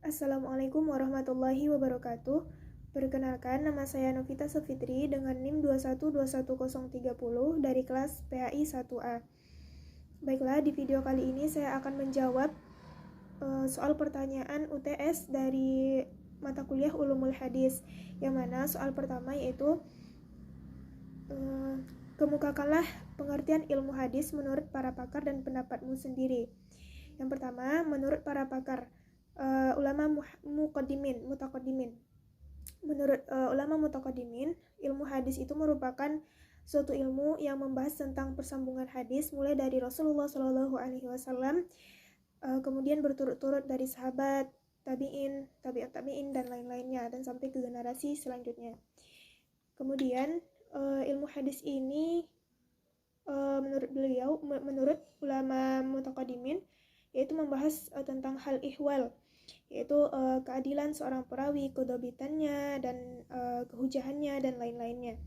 Assalamualaikum warahmatullahi wabarakatuh. Perkenalkan, nama saya Novita Safitri dengan NIM 2121030 dari kelas PAI 1A. Baiklah, di video kali ini saya akan menjawab soal pertanyaan UTS dari mata kuliah Ulumul Hadis, yang mana soal pertama yaitu kemukakanlah pengertian ilmu hadis menurut para pakar dan pendapatmu sendiri. Yang pertama, menurut para pakar, ulama mutaqaddimin. Menurut ulama mutaqaddimin, ilmu hadis itu merupakan suatu ilmu yang membahas tentang persambungan hadis mulai dari Rasulullah Shallallahu Alaihi Wasallam, kemudian berturut-turut dari sahabat, tabi'in, tabi'ut tabi'in dan lain-lainnya, dan sampai ke generasi selanjutnya. Kemudian ilmu hadis ini menurut ulama mutaqaddimin, yaitu membahas tentang hal ihwal, yaitu keadilan seorang perawi, kedobitannya, dan kehujahannya, dan lain-lainnya.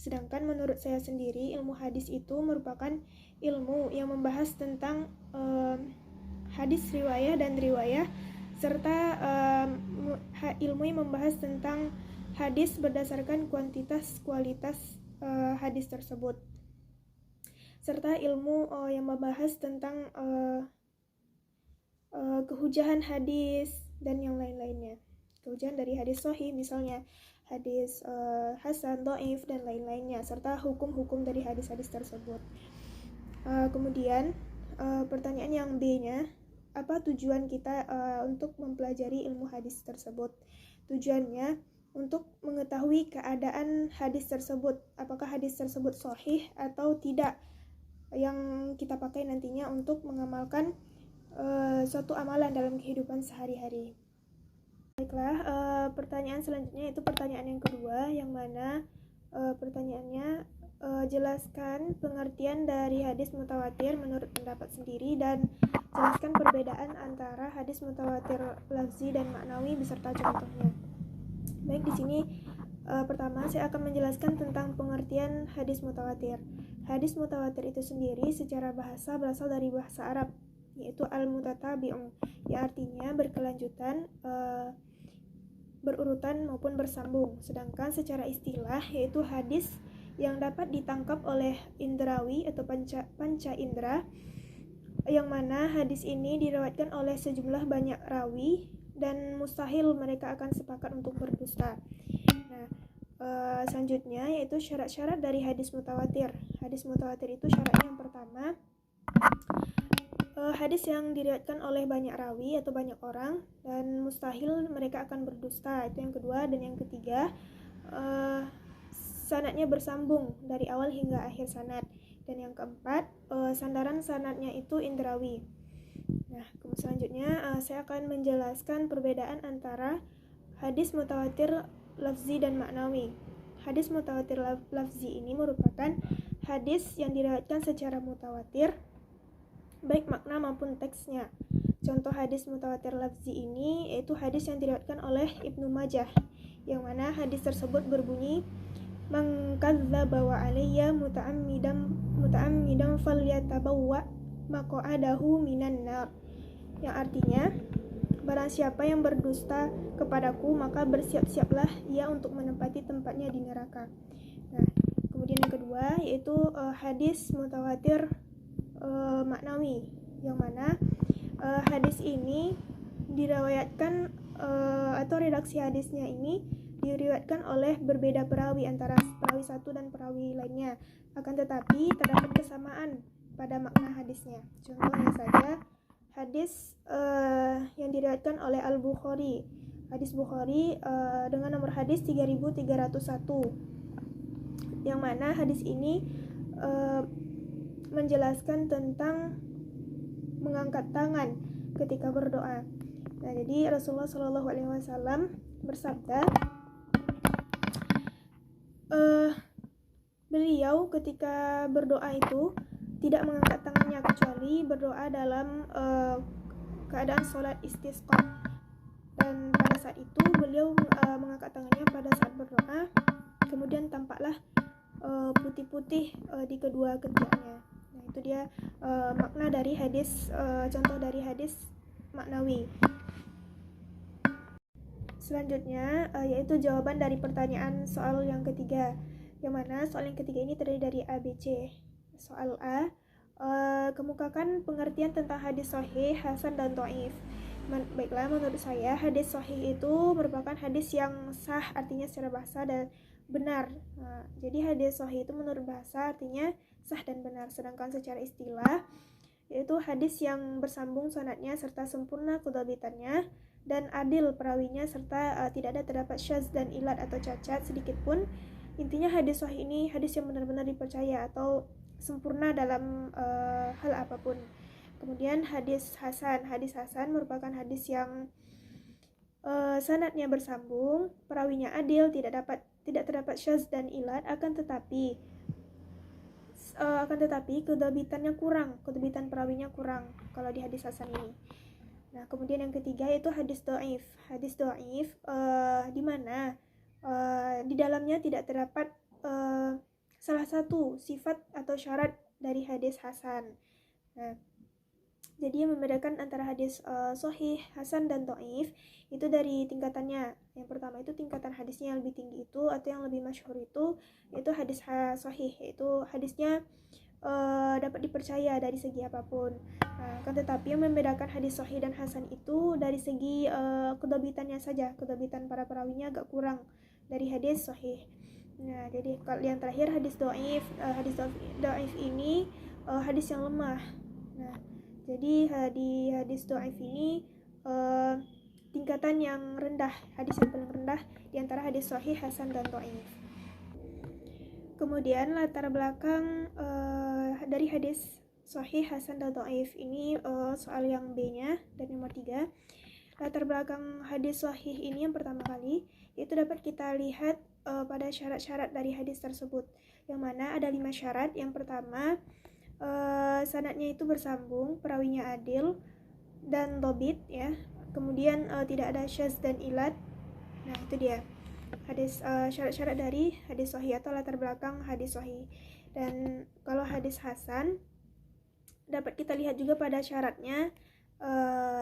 Sedangkan menurut saya sendiri, ilmu hadis itu merupakan ilmu yang membahas tentang hadis riwayah dan riwayah, serta ilmu yang membahas tentang hadis berdasarkan kuantitas kualitas hadis tersebut, serta ilmu yang membahas tentang kehujahan hadis dan yang lain-lainnya. Kehujahan dari hadis sahih, misalnya hadis hasan, dhaif, dan lain-lainnya, serta hukum-hukum dari hadis-hadis tersebut. Kemudian pertanyaan yang B-nya, apa tujuan kita untuk mempelajari ilmu hadis tersebut? Tujuannya untuk mengetahui keadaan hadis tersebut, apakah hadis tersebut sahih atau tidak, yang kita pakai nantinya untuk mengamalkan suatu amalan dalam kehidupan sehari-hari. Baiklah, pertanyaan selanjutnya itu pertanyaan yang kedua, yang mana pertanyaannya jelaskan pengertian dari hadis mutawatir menurut pendapat sendiri dan jelaskan perbedaan antara hadis mutawatir lafzi dan maknawi beserta contohnya. Baik, di sini pertama saya akan menjelaskan tentang pengertian hadis mutawatir. Hadis mutawatir itu sendiri secara bahasa berasal dari bahasa Arab, yaitu al-mutatabi'un, yang artinya berkelanjutan, berurutan maupun bersambung. Sedangkan secara istilah yaitu hadis yang dapat ditangkap oleh indrawi atau panca indera, yang mana hadis ini diriwayatkan oleh sejumlah banyak rawi dan mustahil mereka akan sepakat untuk berdusta. Nah, selanjutnya yaitu syarat-syarat dari hadis mutawatir. Hadis mutawatir itu syaratnya yang pertama, hadis yang diriwayatkan oleh banyak rawi atau banyak orang dan mustahil mereka akan berdusta, itu yang kedua. Dan yang ketiga, sanadnya bersambung dari awal hingga akhir sanad. Dan yang keempat, sandaran sanadnya itu indrawi. Nah, selanjutnya saya akan menjelaskan perbedaan antara hadis mutawatir lafzi dan maknawi. Hadis mutawatir lafzi ini merupakan hadis yang diriwayatkan secara mutawatir, baik makna maupun teksnya. Contoh hadis mutawatir lafzi ini yaitu hadis yang diriwayatkan oleh Ibnu Majah, yang mana hadis tersebut berbunyi, man kadzdzaba wa alayya muta'ammidan falyatabawwa maq'adahu minan nar, yang artinya, barang siapa yang berdusta kepadaku maka bersiap-siaplah ia untuk menempati tempatnya di neraka. Nah, kemudian yang kedua yaitu hadis mutawatir maknawi, yang mana hadis ini diriwayatkan atau redaksi hadisnya ini diriwayatkan oleh berbeda perawi antara perawi satu dan perawi lainnya, akan tetapi terdapat kesamaan pada makna hadisnya. Contohnya saja hadis yang diriwayatkan oleh Al-Bukhari, hadis Bukhari dengan nomor hadis 3301, yang mana hadis ini menjelaskan tentang mengangkat tangan ketika berdoa. Nah, jadi Rasulullah Shallallahu Alaihi Wasallam bersabda, beliau ketika berdoa itu tidak mengangkat tangannya kecuali berdoa dalam keadaan sholat istisqa. Dan pada saat itu beliau mengangkat tangannya pada saat berdoa, kemudian tampaklah putih-putih di kedua ketiaknya. Nah, itu dia makna dari hadis, contoh dari hadis maknawi. Selanjutnya yaitu jawaban dari pertanyaan soal yang ketiga, yang mana soal yang ketiga ini terdiri dari A, B, C. Soal A, kemukakan pengertian tentang hadis sahih, hasan, dan dhaif. Baiklah, menurut saya hadis sahih itu merupakan hadis yang sah, artinya secara bahasa dan benar. Jadi hadis sahih itu menurut bahasa artinya sah dan benar, sedangkan secara istilah yaitu hadis yang bersambung sanadnya serta sempurna kudhabitannya dan adil perawinya serta tidak ada terdapat syadz dan ilat atau cacat sedikit pun. Intinya hadis sahih ini hadis yang benar-benar dipercaya atau sempurna dalam hal apapun. Kemudian hadis hasan merupakan hadis yang sanadnya bersambung, perawinya adil, tidak terdapat syadz dan ilat, akan tetapi kudhabitan perawinya kurang kalau di hadis hasan ini. Nah, kemudian yang ketiga yaitu hadis dhaif. Hadis dhaif di mana di dalamnya tidak terdapat salah satu sifat atau syarat dari hadis hasan. Nah, jadi yang membedakan antara hadis sahih, hasan, dan dhaif itu dari tingkatannya. Yang pertama itu tingkatan hadisnya yang lebih tinggi itu atau yang lebih masyhur itu hadis sahih, yaitu hadisnya dapat dipercaya dari segi apapun. Kan tetapi yang membedakan hadis sahih dan hasan itu dari segi kudhabitannya saja. Kudhabitan para perawinya agak kurang dari hadis sahih. Nah, jadi kalau yang terakhir hadis dhaif, dhaif ini hadis yang lemah. Nah, jadi di hadis dhaif ini tingkatan yang rendah, hadis yang paling rendah di antara hadis sahih, hasan, dan dhaif. Kemudian latar belakang dari hadis sahih, hasan, dan dhaif ini soal yang B-nya dan nomor 3. Latar belakang hadis sahih ini yang pertama kali itu dapat kita lihat pada syarat-syarat dari hadis tersebut, yang mana ada 5 syarat. Yang pertama, sanadnya itu bersambung, perawinya adil dan dhabit ya. Kemudian tidak ada syadz dan ilat. Nah, itu dia hadis syarat-syarat dari hadis sahih atau latar belakang hadis sahih. Dan kalau hadis hasan dapat kita lihat juga pada syaratnya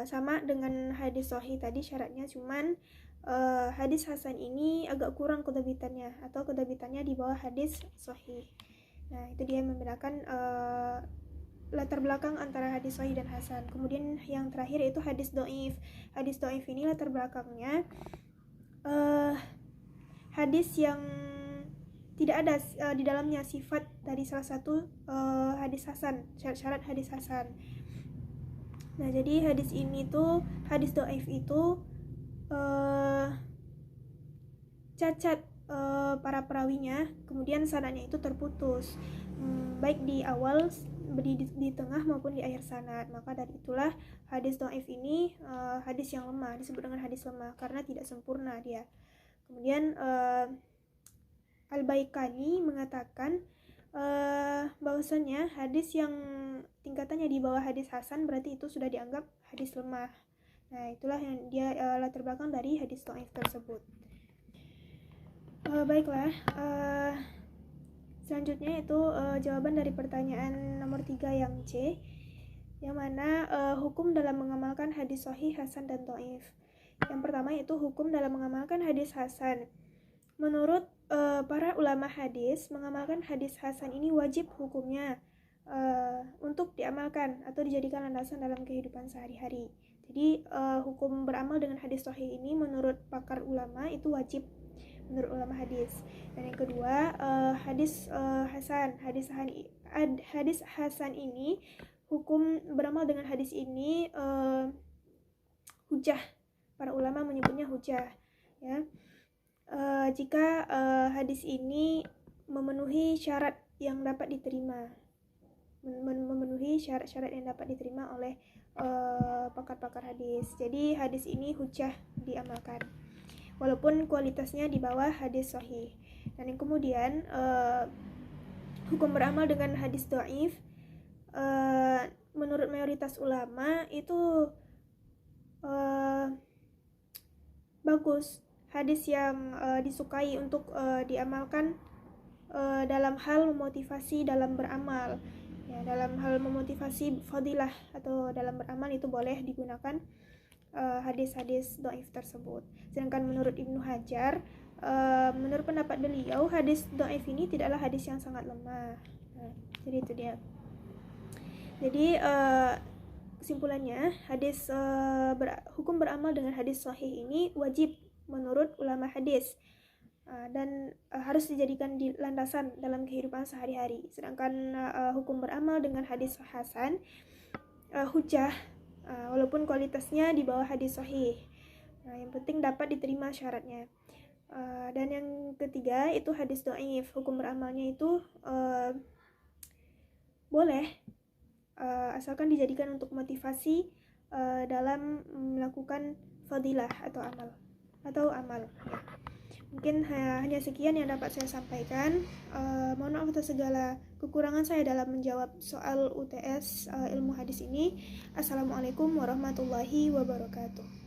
sama dengan hadis sahih tadi syaratnya, cuman hadis hasan ini agak kurang kudhabitannya atau kudhabitannya di bawah hadis sahih. Nah, itu dia yang membedakan latar belakang antara hadis sahih dan hasan. Kemudian yang terakhir itu hadis dhaif. Hadis dhaif ini latar belakangnya hadis yang tidak ada di dalamnya sifat dari salah satu hadis hasan, syarat hadis hasan. Nah, jadi hadis ini tuh, hadis dhaif itu cacat para perawinya, kemudian sanadnya itu terputus, baik di awal, di tengah maupun di akhir sanad. Maka dari itulah hadis dhaif ini hadis yang lemah, disebut dengan hadis lemah karena tidak sempurna dia. Kemudian Al-Baikani mengatakan bahwasannya hadis yang tingkatannya di bawah hadis hasan berarti itu sudah dianggap hadis lemah. Nah, itulah yang dia latar belakang dari hadis dhaif tersebut. Baiklah, selanjutnya itu jawaban dari pertanyaan nomor 3 yang C, yang mana hukum dalam mengamalkan hadis sahih, hasan, dan dhaif. Yang pertama itu hukum dalam mengamalkan hadis hasan. Menurut para ulama hadis, mengamalkan hadis hasan ini wajib hukumnya untuk diamalkan atau dijadikan landasan dalam kehidupan sehari-hari. Jadi hukum beramal dengan hadis sahih ini menurut pakar ulama itu wajib menurut ulama hadis. Dan yang kedua, hadis hasan ini, hukum beramal dengan hadis ini hujah. Para ulama menyebutnya hujah ya. Jika hadis ini memenuhi syarat yang dapat diterima, memenuhi syarat-syarat yang dapat diterima oleh pakar-pakar hadis. Jadi hadis ini hujah diamalkan walaupun kualitasnya di bawah hadis sahih. Dan yang kemudian hukum beramal dengan hadis dhaif menurut mayoritas ulama itu bagus, hadis yang disukai untuk diamalkan dalam hal memotivasi dalam beramal ya, dalam hal memotivasi fadilah atau dalam beramal itu boleh digunakan hadis-hadis dhaif tersebut. Sedangkan menurut Ibnu Hajar, menurut pendapat beliau, hadis dhaif ini tidaklah hadis yang sangat lemah. Nah, jadi itu dia. Jadi kesimpulannya, hukum beramal dengan hadis sahih ini wajib menurut ulama hadis, dan harus dijadikan landasan dalam kehidupan sehari-hari. Sedangkan hukum beramal dengan hadis hasan hujah, walaupun kualitasnya di bawah hadis sahih. Yang penting dapat diterima syaratnya. Dan yang ketiga itu hadis dhaif. Hukum beramalnya itu boleh, asalkan dijadikan untuk motivasi dalam melakukan fadilah atau amal. Mungkin hanya sekian yang dapat saya sampaikan. Mohon maaf atas segala kekurangan saya dalam menjawab soal UTS ilmu hadis ini. Assalamualaikum warahmatullahi wabarakatuh.